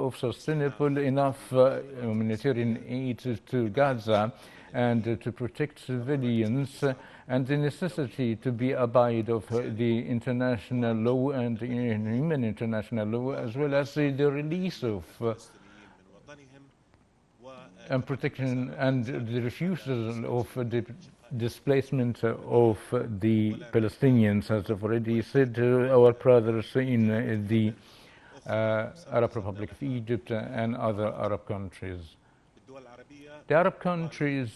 of sustainable enough humanitarian aid to Gaza and to protect civilians, and the necessity to be abide of the international law and human international law, as well as the release of and protection and the refusal of the displacement of the Palestinians, as I've already said, our brothers in the Arab Republic of Egypt and other Arab countries. The Arab countries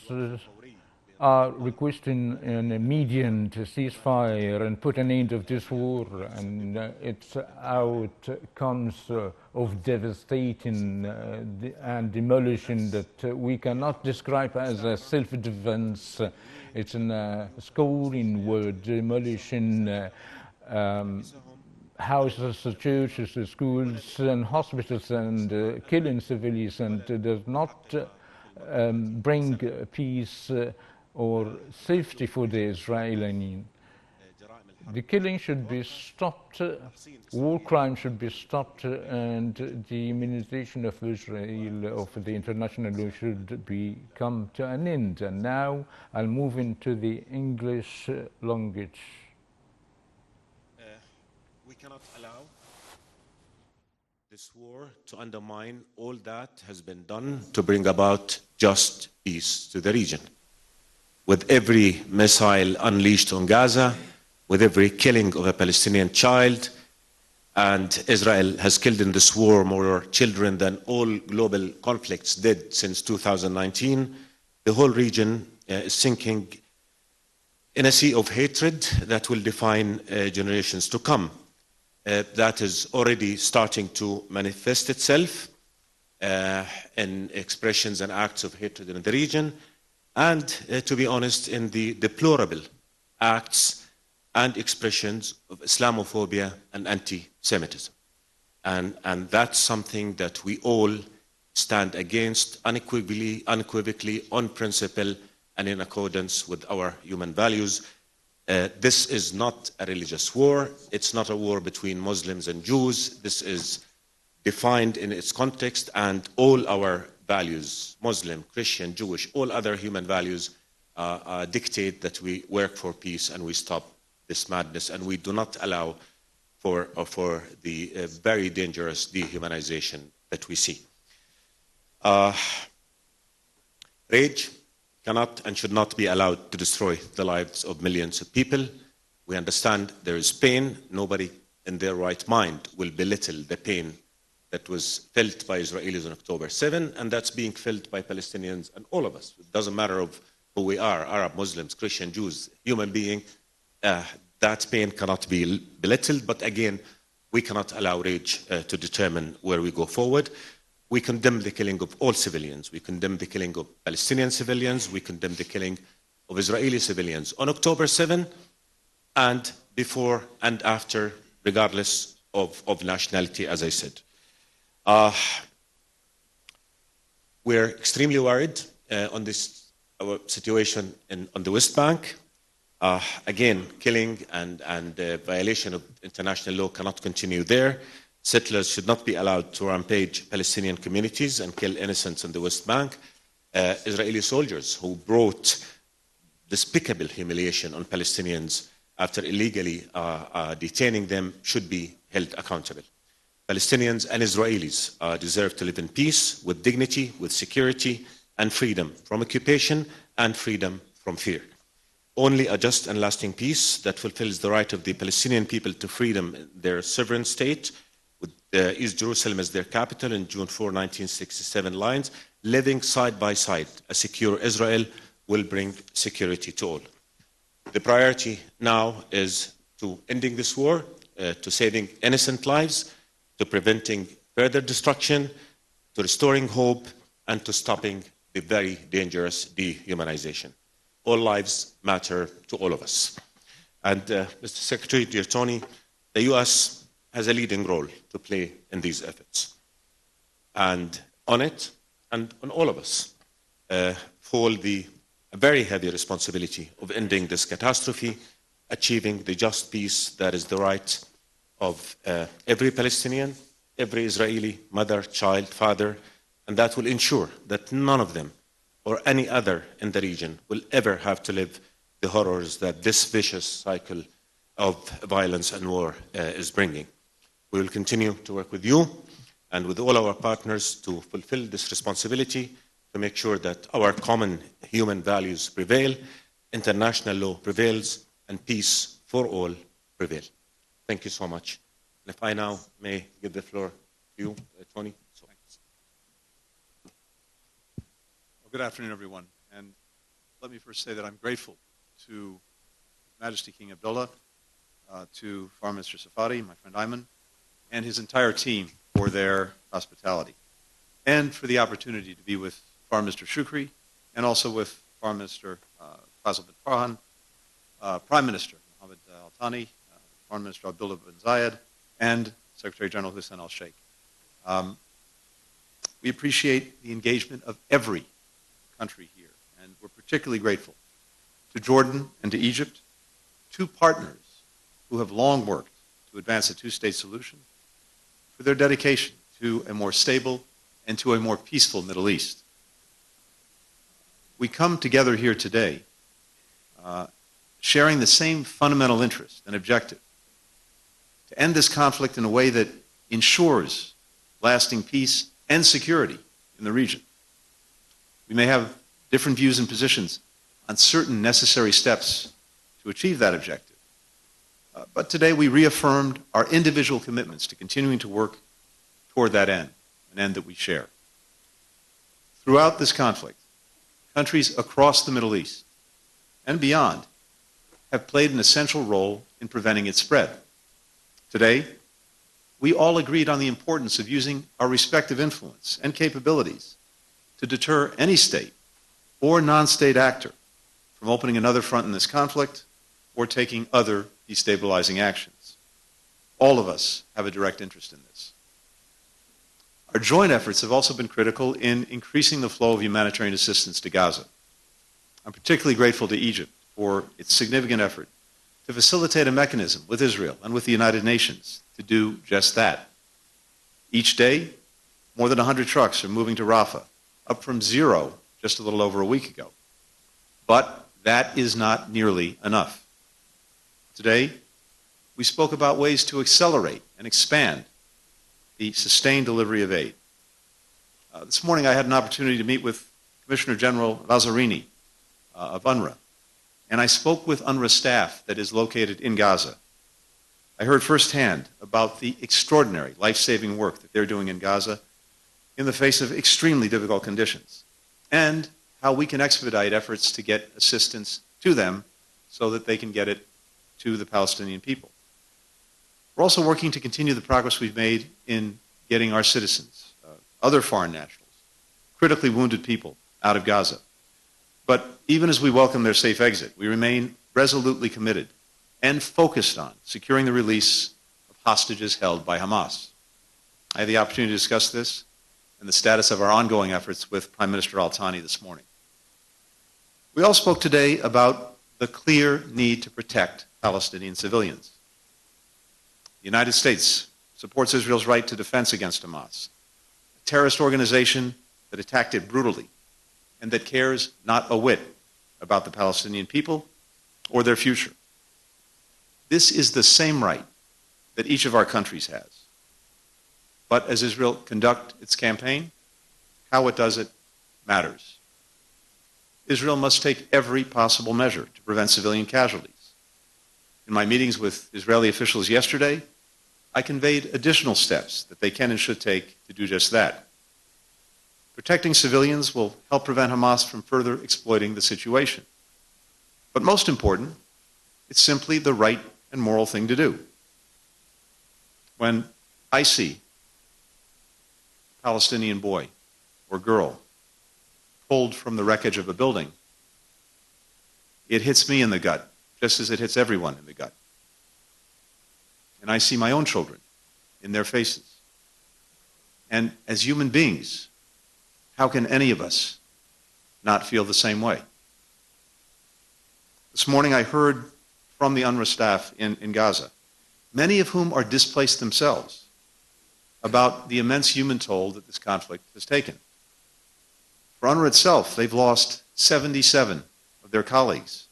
are requesting an immediate ceasefire and put an end of this war, and its outcomes of devastating and demolition that we cannot describe as a self-defense. It's a scoring word: demolition, houses, churches, schools, and hospitals, and killing civilians, and does not bring peace or safety for the Israelis. The killing should be stopped, war crime should be stopped, and the immunization of Israel, of the international law, should come to an end. And now I'll move into the English language. We cannot allow this war to undermine all that has been done to bring about just peace to the region. With every missile unleashed on Gaza, with every killing of a Palestinian child, and Israel has killed in this war more children than all global conflicts did since 2019, the whole region is sinking in a sea of hatred that will define generations to come. That is already starting to manifest itself in expressions and acts of hatred in the region, and to be honest, in the deplorable acts and expressions of Islamophobia and anti-Semitism. And that's something that we all stand against unequivocally, on principle, and in accordance with our human values. This is not a religious war. It's not a war between Muslims and Jews. This is defined in its context, and all our values, Muslim, Christian, Jewish, all other human values dictate that we work for peace and we stop this madness, and we do not allow for the very dangerous dehumanization that we see. Rage cannot and should not be allowed to destroy the lives of millions of people. We understand there is pain. Nobody in their right mind will belittle the pain that was felt by Israelis on October 7, and that's being felt by Palestinians and all of us. It doesn't matter of who we are, Arab, Muslims, Christian, Jews, human being. That pain cannot be belittled, but again, we cannot allow rage to determine where we go forward. We condemn the killing of all civilians. We condemn the killing of Palestinian civilians. We condemn the killing of Israeli civilians on October 7, and before and after, regardless of nationality, as I said. We're extremely worried on this situation on the West Bank. Again, killing and violation of international law cannot continue there. Settlers should not be allowed to rampage Palestinian communities and kill innocents in the West Bank. Israeli soldiers who brought despicable humiliation on Palestinians after illegally detaining them should be held accountable. Palestinians and Israelis deserve to live in peace, with dignity, with security, and freedom from occupation and freedom from fear. Only a just and lasting peace that fulfills the right of the Palestinian people to freedom in their sovereign state, with East Jerusalem as their capital in June 4, 1967 lines, living side by side, a secure Israel will bring security to all. The priority now is to ending this war, to saving innocent lives, to preventing further destruction, to restoring hope, and to stopping the very dangerous dehumanization. All lives matter to all of us. And Mr. Secretary, dear Tony, the US has a leading role to play in these efforts. And on it, and on all of us, fall the very heavy responsibility of ending this catastrophe, achieving the just peace that is the right of every Palestinian, every Israeli mother, child, father, and that will ensure that none of them or any other in the region will ever have to live the horrors that this vicious cycle of violence and war is bringing. We will continue to work with you and with all our partners to fulfill this responsibility to make sure that our common human values prevail, international law prevails, and peace for all prevail. Thank you so much. And if I now may give the floor to you, Tony. Well, good afternoon, everyone. And let me first say that I'm grateful to His Majesty King Abdullah, to Foreign Minister Safadi, my friend Ayman, and his entire team for their hospitality, and for the opportunity to be with Foreign Minister Shukri, and also with Foreign Minister Fazal bin Farhan, Prime Minister Mohammed Al-Thani, Foreign Minister Abdullah bin Zayed, and Secretary General Hussein al-Sheikh. We appreciate the engagement of every country here, and we're particularly grateful to Jordan and to Egypt, two partners who have long worked to advance a two-state solution, for their dedication to a more stable and to a more peaceful Middle East. We come together here today sharing the same fundamental interest and objective, to end this conflict in a way that ensures lasting peace and security in the region. We may have different views and positions on certain necessary steps to achieve that objective. But today we reaffirmed our individual commitments to continuing to work toward that end, an end that we share. Throughout this conflict, countries across the Middle East and beyond have played an essential role in preventing its spread. Today, we all agreed on the importance of using our respective influence and capabilities to deter any state or non-state actor from opening another front in this conflict or taking other destabilizing actions. All of us have a direct interest in this. Our joint efforts have also been critical in increasing the flow of humanitarian assistance to Gaza. I'm particularly grateful to Egypt for its significant effort to facilitate a mechanism with Israel and with the United Nations to do just that. Each day, more than 100 trucks are moving to Rafah, up from 0 just a little over a week ago. But that is not nearly enough. Today, we spoke about ways to accelerate and expand the sustained delivery of aid. This morning I had an opportunity to meet with Commissioner General Lazzarini of UNRWA, and I spoke with UNRWA staff that is located in Gaza. I heard firsthand about the extraordinary life-saving work that they're doing in Gaza in the face of extremely difficult conditions, and how we can expedite efforts to get assistance to them so that they can get it to the Palestinian people. We're also working to continue the progress we've made in getting our citizens, other foreign nationals, critically wounded people out of Gaza. But even as we welcome their safe exit, we remain resolutely committed and focused on securing the release of hostages held by Hamas. I had the opportunity to discuss this and the status of our ongoing efforts with Prime Minister Al-Thani this morning. We all spoke today about the clear need to protect Palestinian civilians. The United States supports Israel's right to defense against Hamas, a terrorist organization that attacked it brutally and that cares not a whit about the Palestinian people or their future. This is the same right that each of our countries has. But as Israel conducts its campaign, how it does it matters. Israel must take every possible measure to prevent civilian casualties. In my meetings with Israeli officials yesterday, I conveyed additional steps that they can and should take to do just that. Protecting civilians will help prevent Hamas from further exploiting the situation. But most important, it's simply the right and moral thing to do. When I see a Palestinian boy or girl pulled from the wreckage of a building, it hits me in the gut, just as it hits everyone in the gut. And I see my own children in their faces. And as human beings, how can any of us not feel the same way? This morning I heard from the UNRWA staff in Gaza, many of whom are displaced themselves, about the immense human toll that this conflict has taken. For UNRWA itself, they've lost 77 of their colleagues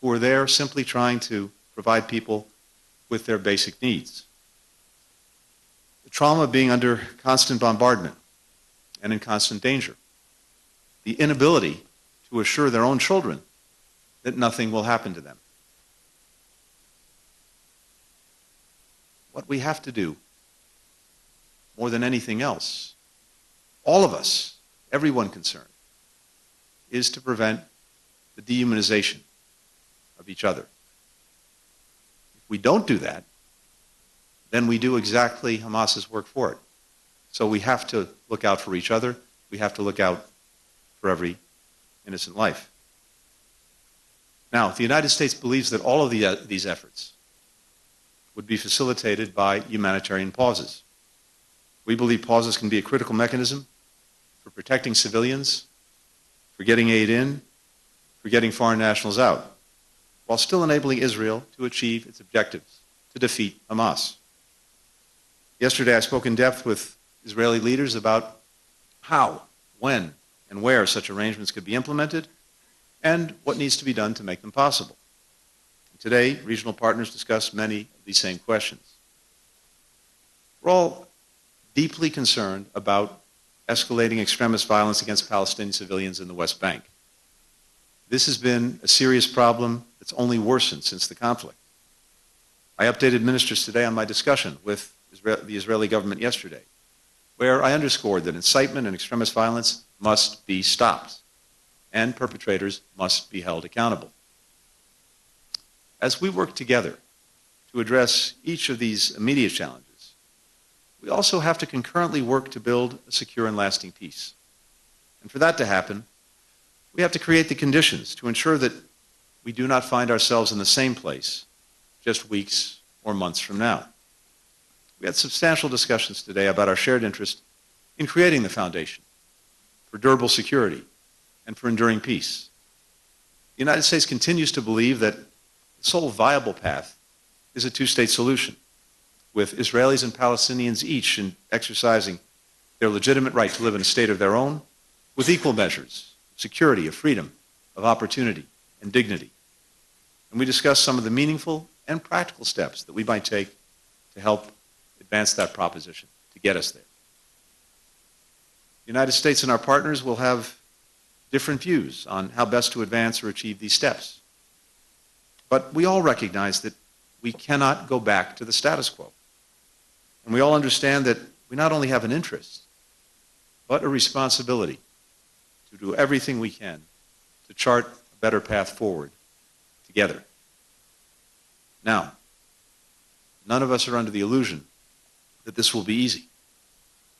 who are there simply trying to provide people with their basic needs. The trauma of being under constant bombardment and in constant danger. The inability to assure their own children that nothing will happen to them. What we have to do, more than anything else, all of us, everyone concerned, is to prevent the dehumanization of each other. If we don't do that, then we do exactly Hamas's work for it. So we have to look out for each other. We have to look out for every innocent life. Now, the United States believes that all of these efforts would be facilitated by humanitarian pauses. We believe pauses can be a critical mechanism for protecting civilians, for getting aid in, for getting foreign nationals out, while still enabling Israel to achieve its objectives, to defeat Hamas. Yesterday, I spoke in depth with Israeli leaders about how, when, and where such arrangements could be implemented, and what needs to be done to make them possible. Today, regional partners discuss many of these same questions. We're all deeply concerned about escalating extremist violence against Palestinian civilians in the West Bank. This has been a serious problem that's only worsened since the conflict. I updated ministers today on my discussion with the Israeli government yesterday, where I underscored that incitement and extremist violence must be stopped, and perpetrators must be held accountable. As we work together to address each of these immediate challenges, we also have to concurrently work to build a secure and lasting peace. And for that to happen, we have to create the conditions to ensure that we do not find ourselves in the same place just weeks or months from now. We had substantial discussions today about our shared interest in creating the foundation for durable security and for enduring peace. The United States continues to believe that the sole viable path is a two-state solution, with Israelis and Palestinians each in exercising their legitimate right to live in a state of their own, with equal measures of security, of freedom, of opportunity, and dignity. And we discussed some of the meaningful and practical steps that we might take to help advance that proposition, to get us there. The United States and our partners will have different views on how best to advance or achieve these steps. But we all recognize that we cannot go back to the status quo. And we all understand that we not only have an interest, but a responsibility to do everything we can to chart a better path forward together. Now, none of us are under the illusion that this will be easy,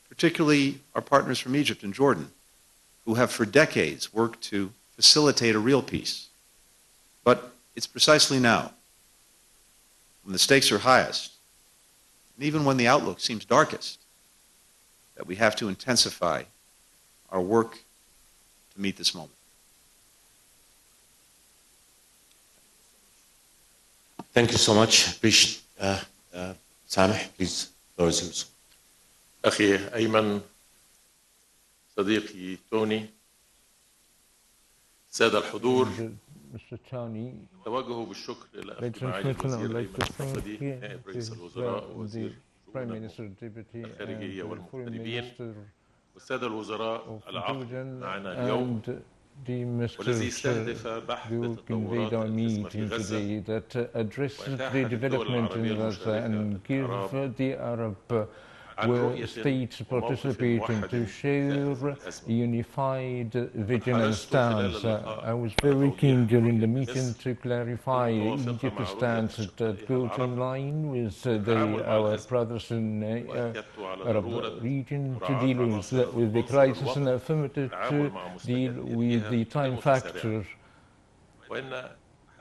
particularly our partners from Egypt and Jordan, who have for decades worked to facilitate a real peace. But it's precisely now, when the stakes are highest, and even when the outlook seems darkest, that we have to intensify our work to meet this moment. Thank you so much. Please, Sameh, please, the floor is yours. أخي أيمن، صديقي توني، السادة الحضور، Mr. Tony, توجه بالشكر إلى أخي ladies and معالي gentlemen, الوزير I'd like to أيمن thank الحفدي، you نائب to رئيس الوزراء the ووزير Prime شؤون Minister, Deputy, and الخارجية the Foreign والمغتربين، Minister والسادة الوزراء of العقد Jordan, معنا اليوم، and the والذي ministers استهدف بحث who conveyed التطورات our الحاسمة في meeting غزة today that addresses the وإتاحة الدول development in العربية Gaza and give المشاركة the Arab عن رؤية states وموقف participating to موحد share في a الأزمة. unified vision and حرصت خلال stance. اللقاء I was على very توضيح keen during the رؤية meeting مصر to clarify المتوافقة Egypt's مع stance رؤية that أشقائها goes in العرب line with للتعامل مع our الأزمة، brothers in وأكدت على Arab ضرورة region to مراعاة deal عناصر with the العنصر crisis and الوقت affirmative والتعامل to مع deal with مستجداتها the time المتسارعة، factor. وإن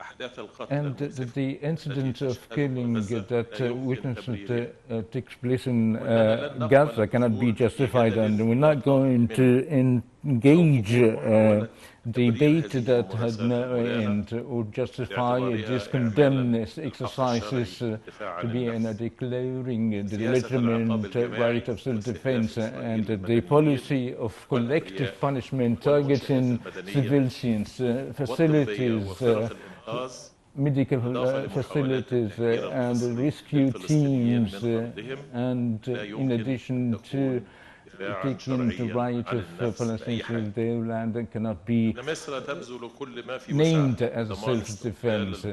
أحداث القتل And the incident of killing that witnessed takes place in Gaza cannot be justified, and we're not going to engage debate that had no end or justify this condemn exercises to be in declaring the legitimate right of self-defense, and the policy of collective punishment targeting civilians, facilities, medical facilities and rescue teams, and in addition to taking the right of Palestinians, their land cannot be named as a self-defense.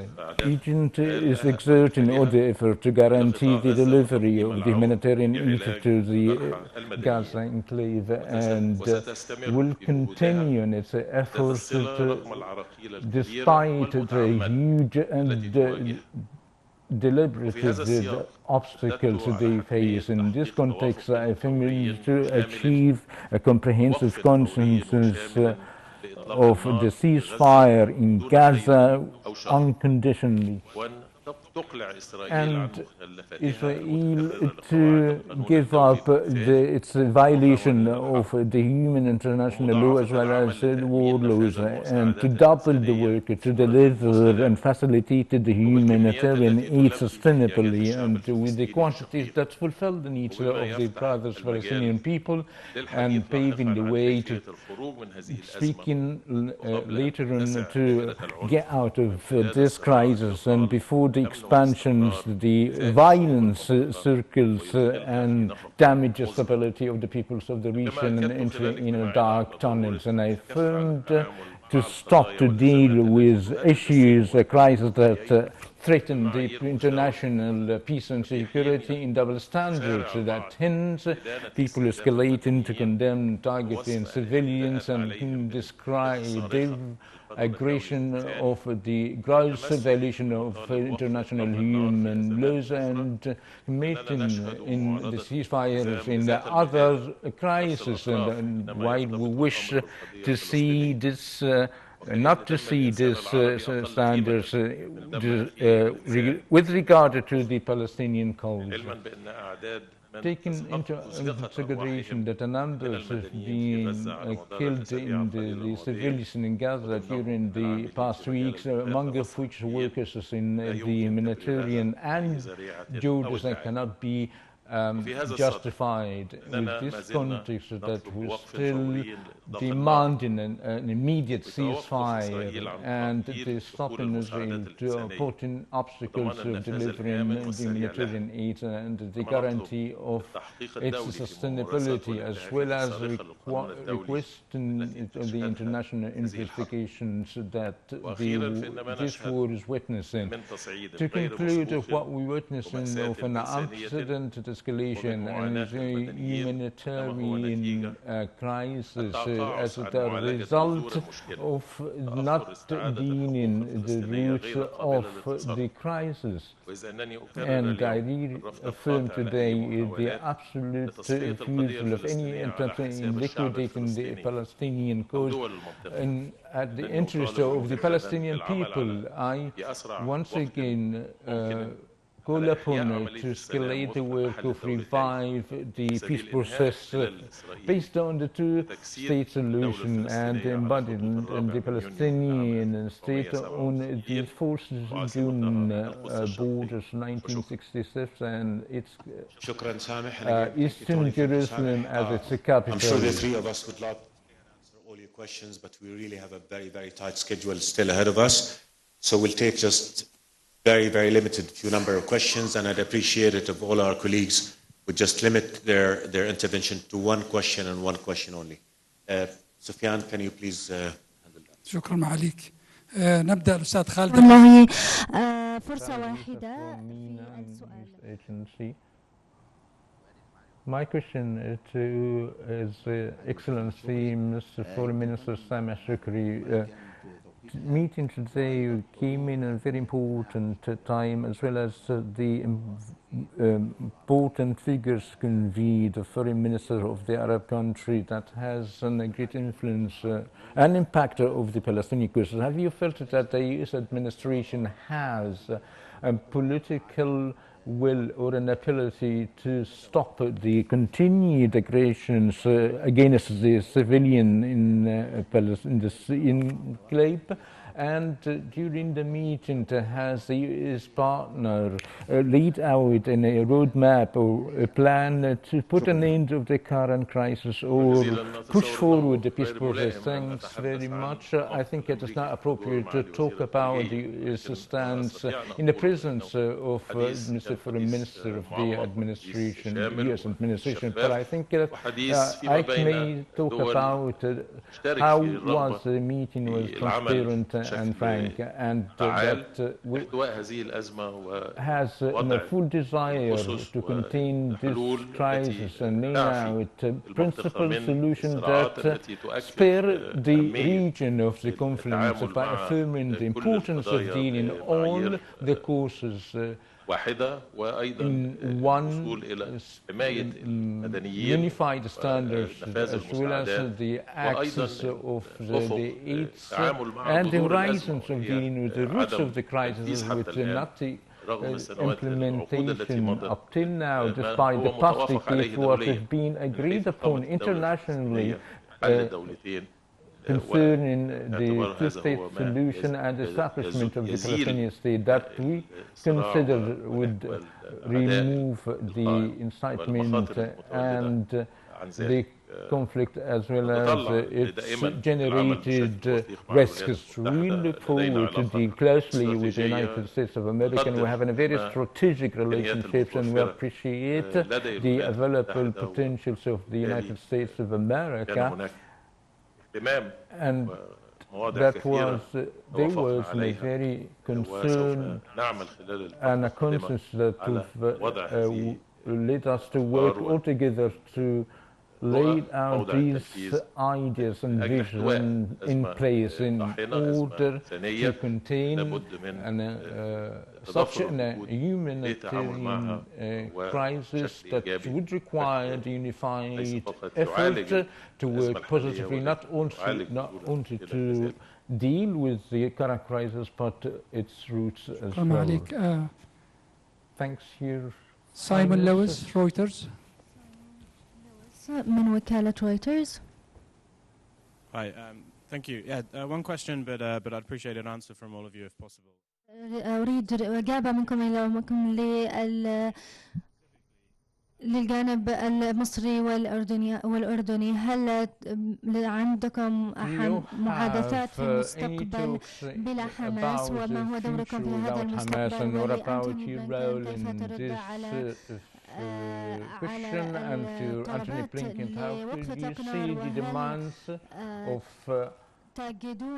Egypt is exerting all the effort to guarantee the delivery of the humanitarian aid to the Gaza enclave, and will continue in its efforts despite the huge and deliberative obstacles they face. In this context, I think we need to achieve a comprehensive consensus of the ceasefire in Gaza unconditionally, and Israel to give up its violation of the human international law as well as war laws, and to double the work to deliver and facilitate the humanitarian aid sustainably and with the quantities that fulfill the needs of the brothers Palestinian people, and paving the way to speaking later on to get out of this crisis and before the expansions, the violence circles and damage the stability of the peoples of the region and enter in dark tunnels. And I affirmed to stop to deal with issues, a crisis that threaten the international peace and security in double standards that hints people escalating to condemn targeting civilians and describe aggression of the gross violation of international human laws, and committing in the ceasefires in the other crises. And while we wish to see this not to see these standards with regard to the Palestinian cause, taking into consideration that a number have been killed in the civilians in Gaza during the past weeks, among which workers in the humanitarian and Jews that cannot be justified. With this context, that we're still demanding an immediate ceasefire and the stopping Israel to putting obstacles to delivering the humanitarian aid and the guarantee of its sustainability, as well as requesting the international investigations that this war is witnessing. To conclude, what we're witnessing of an unprecedented escalation and a humanitarian crisis as a result of not being in the roots of the crisis. And I reaffirm today the absolute refusal of any attempt in liquidating the Palestinian cause and at the interest of the Palestinian people. I once again call upon to escalate the work of revive the peace process based on the two-state solution and embodied in the Palestinian state on the 4th June borders 1966 and its Eastern Jerusalem as its capital. I'm sure the three of us would love to answer all your questions, but we really have a very, very tight schedule still ahead of us. So we'll take just very limited few number of questions, and I'd appreciate it if all our colleagues would just limit their intervention to one question and one question only. Sufyan, can you please handle that? شكرا معاليك. نبدأ الأستاذ خالد. والله فرصة واحدة في السؤال. My question to His Excellency Mr. Foreign Minister Sameh Shukri. meeting today came in a very important time, as well as the important figures convened, the foreign minister of the Arab country that has a great influence and impact of the Palestinian question. Have you felt that the U.S. administration has a political will or an ability to stop the continued aggressions against the civilian in the enclave? And during the meeting, has the U.S. partner laid out in a roadmap or a plan to put an end to the current crisis or push forward the peace process? Thanks very much. I think it is not appropriate to talk about the U.S. stance in the presence of Mr. Foreign Minister of the administration, U.S. administration, but I think I may talk about how was the meeting was transparent and frank, and that has a full desire to contain this crisis and lay out principal solutions that spare the region of the conflict by affirming the importance of dealing all the causes in one unified standards, as well as the axis of the aids and the horizons of dealing with the roots of the crisis, with not the implementation up till now, despite the past decades, what has been agreed upon internationally concerning the two-state solution and establishment of the Palestinian state, that we consider would remove the incitement and the conflict, as well as its generated risks. We look forward to deal closely with the United States of America, and we have a very strategic relationship, and we appreciate the available potentials of the United States of America. And that was, there was a very concern and a consensus that led us to work all together to lay out these ideas and vision in place in order to contain such a humanitarian crisis that would require the unified effort to work positively, not only to deal with the current crisis, but its roots as well. Thanks, here. Simon Lewis, Reuters. من وكالة رويترز. Hi, thank you. Yeah, one question, but I'd appreciate an answer from all of you if possible. أريد إجابة منكم إلى منكم للجانب المصري والأردني. هل عندكم محادثات في المستقبل بلا حماس، وما هو دوركم في هذا المستقبل، ولأنتم كيف ترد على question and to Anthony Blinken, how could you see the demands of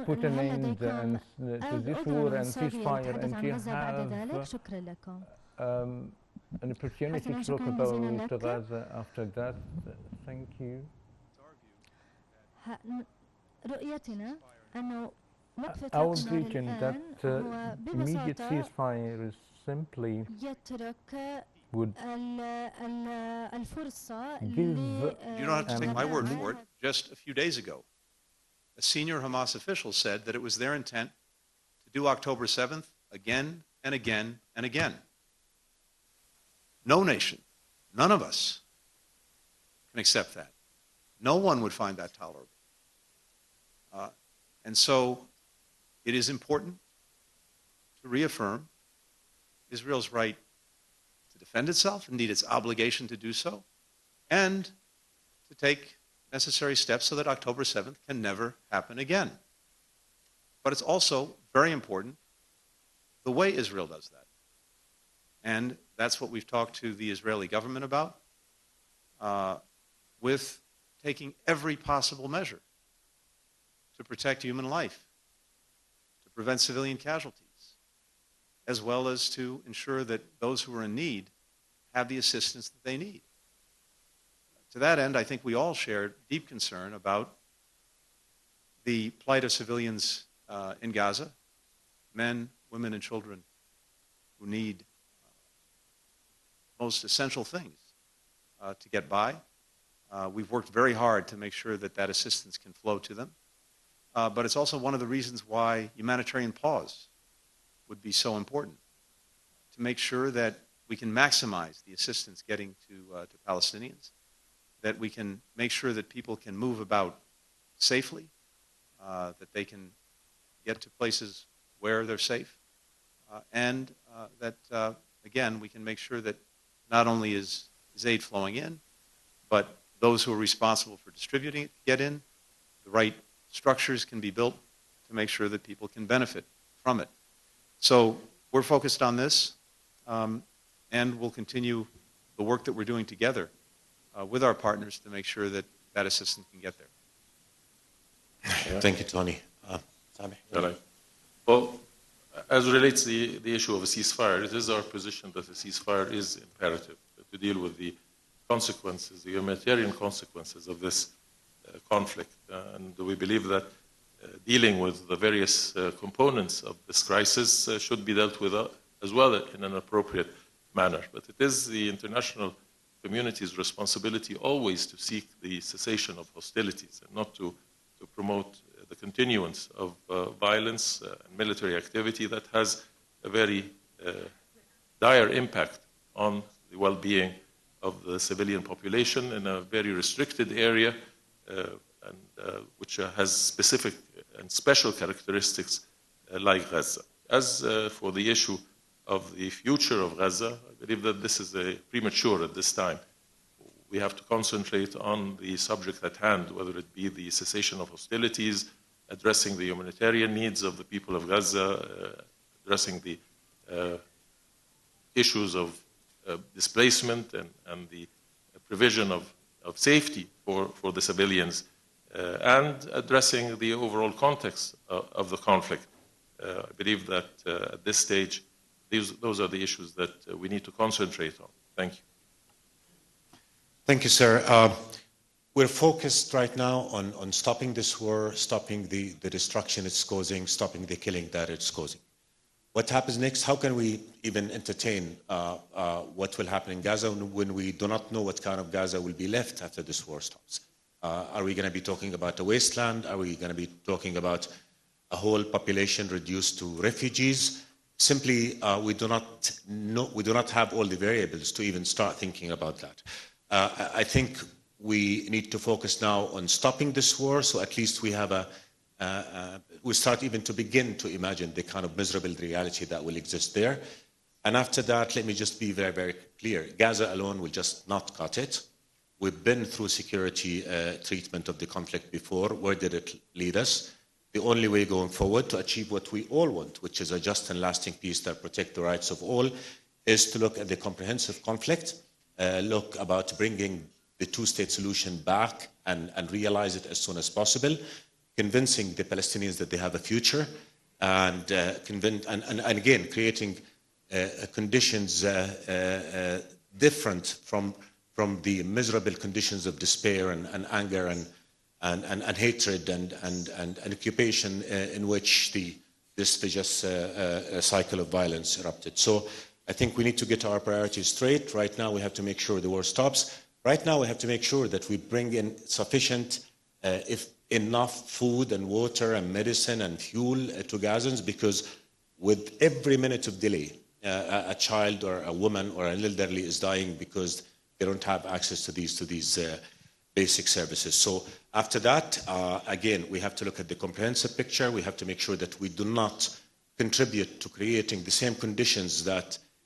put an end to this war and ceasefire, and you have an opportunity to talk about Gaza after that? Thank you. Our vision that immediate ceasefire is simply would give. You don't have to take my word for it. Just a few days ago, a senior Hamas official said that it was their intent to do October 7th again and again and again. No nation, none of us can accept that. No one would find that tolerable. And so it is important to reaffirm Israel's right to defend itself, indeed its obligation to do so, and to take necessary steps so that October 7th can never happen again. But it's also very important the way Israel does that. And that's what we've talked to the Israeli government about, with taking every possible measure to protect human life, to prevent civilian casualties, as well as to ensure that those who are in need have the assistance that they need. To that end, I think we all share deep concern about the plight of civilians in Gaza, men, women, and children who need most essential things to get by. We've worked very hard to make sure that that assistance can flow to them. But it's also one of the reasons why humanitarian pause would be so important, to make sure that we can maximize the assistance getting to Palestinians, that we can make sure that people can move about safely, that they can get to places where they're safe, and that, again, we can make sure that not only is aid flowing in, but those who are responsible for distributing it get in, the right structures can be built to make sure that people can benefit from it. So we're focused on this, and we'll continue the work that we're doing together with our partners to make sure that that assistance can get there. Thank you, Tony. Sami. Right. Well, as relates the issue of a ceasefire, it is our position that a ceasefire is imperative to deal with the consequences, the humanitarian consequences of this conflict. And we believe that dealing with the various components of this crisis should be dealt with as well in an appropriate manner. But it is the international community's responsibility always to seek the cessation of hostilities and not to promote the continuance of violence and military activity that has a very dire impact on the well-being of the civilian population in a very restricted area, which has specific and special characteristics like Gaza. As for the issue of the future of Gaza, I believe that this is premature at this time. We have to concentrate on the subject at hand, whether it be the cessation of hostilities, addressing the humanitarian needs of the people of Gaza, addressing the issues of displacement and the provision of safety for the civilians, and addressing the overall context of the conflict. I believe that at this stage, those are the issues that we need to concentrate on. Thank you. Thank you, sir. We're focused right now on stopping this war, stopping the destruction it's causing, stopping the killing that it's causing. What happens next? How can we even entertain what will happen in Gaza when we do not know what kind of Gaza will be left after this war stops? Are we going to be talking about a wasteland? Are we going to be talking about a whole population reduced to refugees? Simply, we do not have all the variables to even start thinking about that. I think we need to focus now on stopping this war, so at least we have we start even to begin to imagine the kind of miserable reality that will exist there. And after that, let me just be very, very clear. Gaza alone will just not cut it. We've been through security treatment of the conflict before. Where did it lead us? The only way going forward to achieve what we all want, which is a just and lasting peace that protects the rights of all, is to look at the comprehensive conflict, look about bringing the two-state solution back and realize it as soon as possible, convincing the Palestinians that they have a future, and again, creating conditions different from the miserable conditions of despair and anger and hatred and occupation in which this vicious cycle of violence erupted. So I think we need to get our priorities straight. Right now, we have to make sure the war stops. Right now, we have to make sure that we bring in sufficient, if enough food and water and medicine and fuel to Gazans, because with every minute of delay, a child or a woman or an elderly is dying because they don't have access to these basic services. So after that, again, we have to look at the comprehensive picture. We have to make sure that we do not contribute to creating the same conditions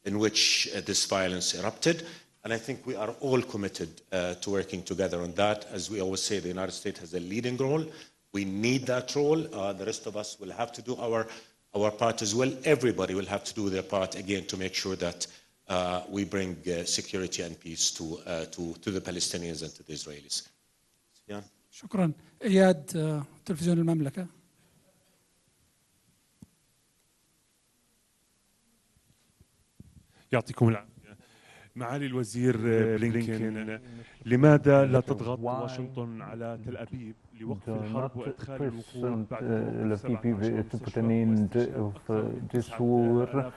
in which this violence erupted. And I think we are all committed to working together on that. As we always say, the United States has a leading role. We need that role. The rest of us will have to do our part as well. Everybody will have to do their part, again, to make sure that we bring security and peace to the Palestinians and to the Israelis. Yeah. شكرا. إياد تلفزيون المملكة. يعطيكم العافية. معالي الوزير بلينكين، لماذا لا تضغط واشنطن على تل أبيب لوقف الحرب وإدخال الوقود بعد توقف 17 to put an end of this war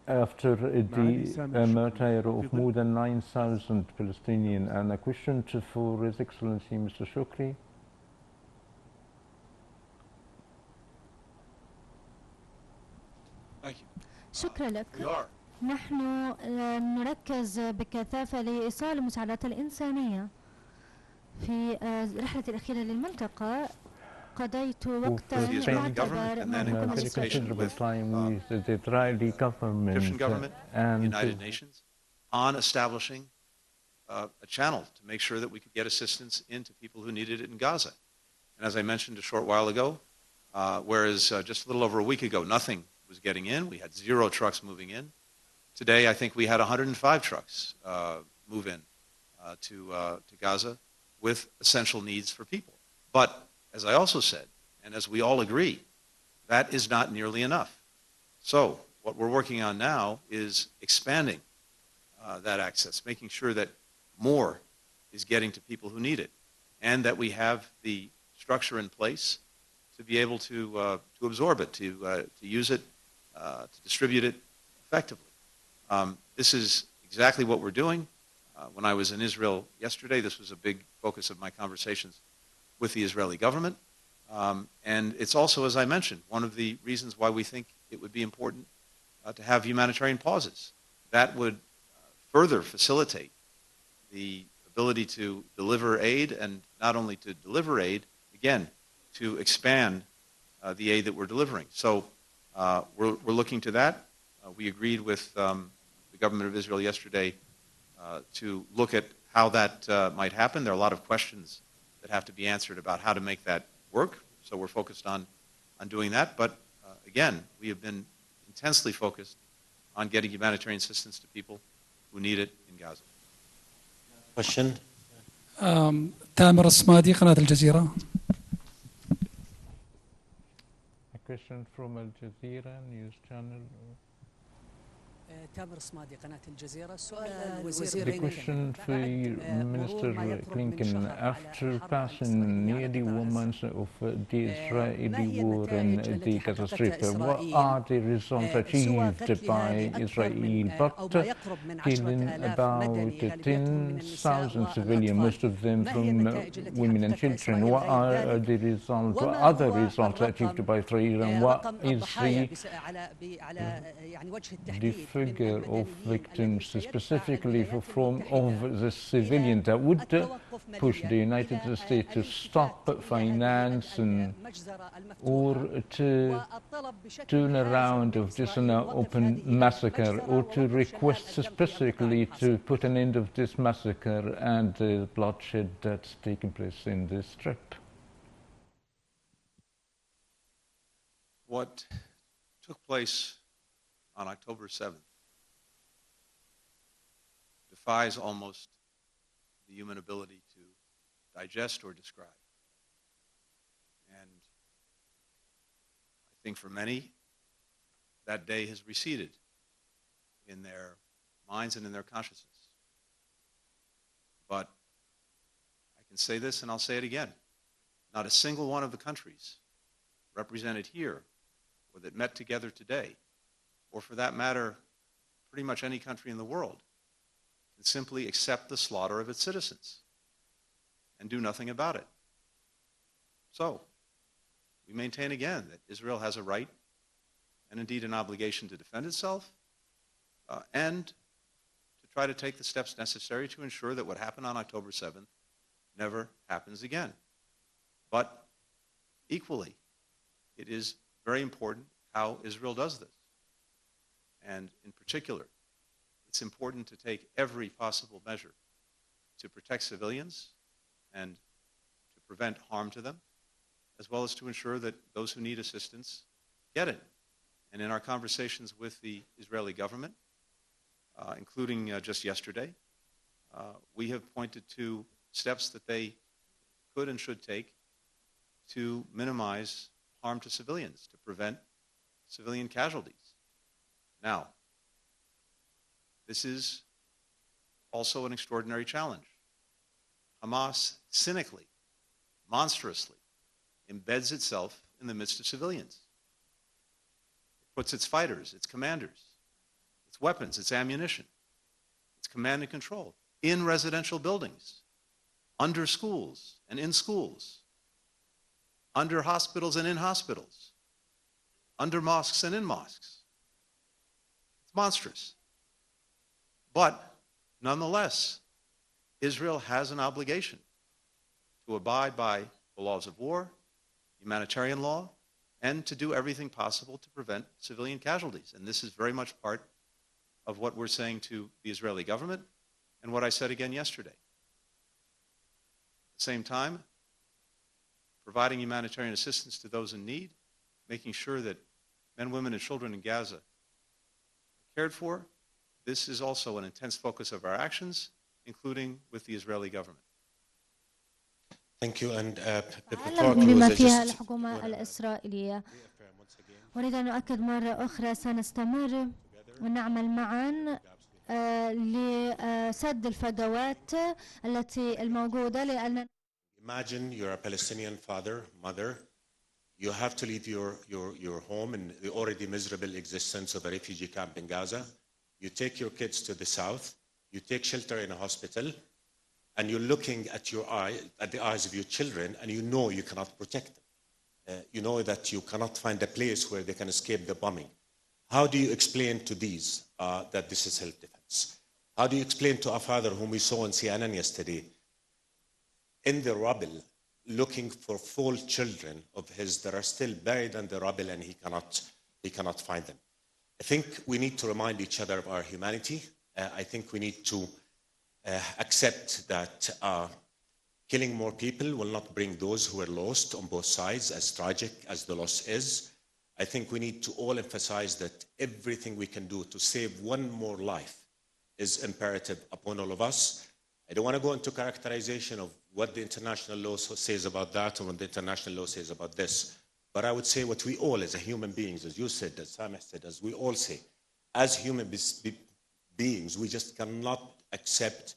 after the murder of more than 9,000 Palestinians? And a question for His Excellency Mr. Shukri. شكرا لك. نحن نركز بكثافة لإيصال المساعدات الإنسانية. في رحلتي الأخيرة للمنطقة قضيت وقتا معتبر مع considerable time with the Israeli government and the United Nations on establishing a channel to make sure that we could get assistance into people who needed it in Gaza. And as I mentioned a short while ago, whereas just a little over a week ago, nothing was getting in. We had 0 trucks moving in. Today, I think we had 105 trucks move in to Gaza with essential needs for people. But as I also said, and as we all agree, that is not nearly enough. So what we're working on now is expanding that access, making sure that more is getting to people who need it, and that we have the structure in place to be able to absorb it, to use it, to distribute it effectively. This is exactly what we're doing. When I was in Israel yesterday, this was a big focus of my conversations with the Israeli government. And it's also, as I mentioned, one of the reasons why we think it would be important to have humanitarian pauses. That would further facilitate the ability to deliver aid, and not only to deliver aid, again, to expand the aid that we're delivering. So we're looking to that. We agreed with the government of Israel yesterday to look at how that might happen. There are a lot of questions that have to be answered about how to make that work. So we're focused on doing that. But again, we have been intensely focused on getting humanitarian assistance to people who need it in Gaza. Question? تامر الصمادي قناة الجزيرة. A question from Al Jazeera News Channel. تامر الصمادي قناة الجزيرة. The question for Minister Clinton: after passing nearly 1 month of the Israeli war in the Gaza Strip, what are the results achieved by Israel? But killing about 10,000 civilians, most of them from women and children. What are the results? What other results achieved by Israel, and what is the figure of victims specifically from of the civilians that would push the United States to stop financing or to turn around of this open massacre, or to request specifically to put an end of this massacre and the bloodshed that's taking place in this strip? What took place on October 7th defies almost the human ability to digest or describe. And I think for many, that day has receded in their minds and in their consciousness. But I can say this, and I'll say it again. Not a single one of the countries represented here, or that met together today, or for that matter, pretty much any country in the world, can simply accept the slaughter of its citizens and do nothing about it. So, we maintain again that Israel has a right and indeed an obligation to defend itself and to try to take the steps necessary to ensure that what happened on October 7th never happens again. But equally, it is very important how Israel does this. And in particular, it's important to take every possible measure to protect civilians and to prevent harm to them, as well as to ensure that those who need assistance get it. And in our conversations with the Israeli government, including just yesterday, we have pointed to steps that they could and should take to minimize harm to civilians, to prevent civilian casualties. Now, this is also an extraordinary challenge. Hamas cynically, monstrously embeds itself in the midst of civilians. It puts its fighters, its commanders, its weapons, its ammunition, its command and control in residential buildings, under schools and in schools, under hospitals and in hospitals, under mosques and in mosques. It's monstrous. But nonetheless, Israel has an obligation to abide by the laws of war, humanitarian law, and to do everything possible to prevent civilian casualties. And this is very much part of what we're saying to the Israeli government and what I said again yesterday. At the same time, providing humanitarian assistance to those in need, making sure that men, women, and children in Gaza are cared for. This is also an intense focus of our actions, including with the Israeli government. Thank you. And بما فيها الحكومة الإسرائيلية. أريد أن أؤكد مرة أخرى سنستمر ونعمل معا لسد الفجوات التي الموجودة لأن Imagine you're a Palestinian father, mother. You have to leave your home in the already miserable existence of a refugee camp in Gaza. You take your kids to the south. You take shelter in a hospital. And you're looking at the eyes of your children, and you know you cannot protect them. You know that you cannot find a place where they can escape the bombing. How do you explain to these that this is self-defense? How do you explain to a father whom we saw on CNN yesterday in the rubble, looking for 4 children of his that are still buried in the rubble, and he cannot find them? I think we need to remind each other of our humanity. I think we need to accept that killing more people will not bring those who are lost on both sides, as tragic as the loss is. I think we need to all emphasize that everything we can do to save one more life is imperative upon all of us. I don't want to go into characterization of what the international law says about that or what the international law says about this, but I would say what we all as human beings, as you said, as Sameh said, as we all say, as human beings, we just cannot accept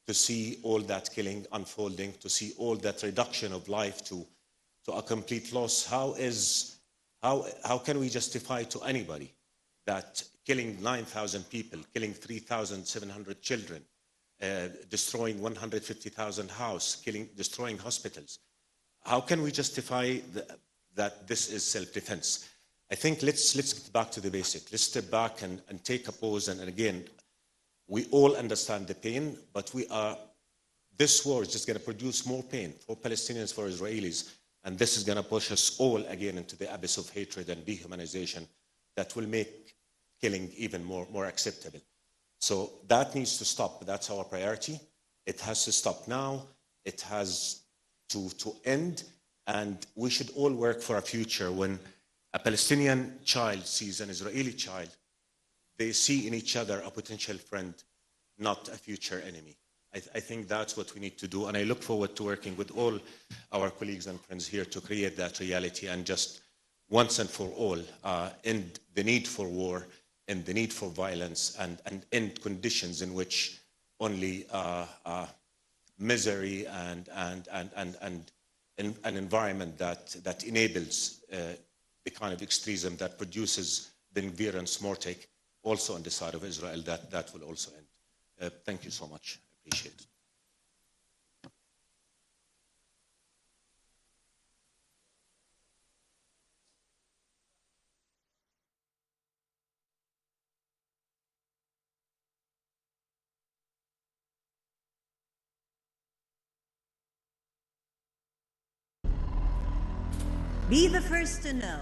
to see all that killing unfolding, to see all that reduction of life to a complete loss. How can we justify to anybody that killing 9,000 people, killing 3,700 children, destroying 150,000 houses, destroying hospitals? How can we justify that this is self-defense? I think let's get back to the basic. Let's step back and take a pause. And again, we all understand the pain, but this war is just going to produce more pain for Palestinians, for Israelis, and this is going to push us all again into the abyss of hatred and dehumanization that will make killing even more acceptable. So that needs to stop. That's our priority. It has to stop now. It has to end, and we should all work for a future when a Palestinian child sees an Israeli child, they see in each other a potential friend, not a future enemy. I think that's what we need to do, and I look forward to working with all our colleagues and friends here to create that reality and just once and for all end the need for war and the need for violence and end conditions in which only misery and an environment that enables the kind of extremism that produces Ben-Gvir and Smotrich also on the side of Israel, that will also end. Thank you so much. I appreciate it. Be the first to know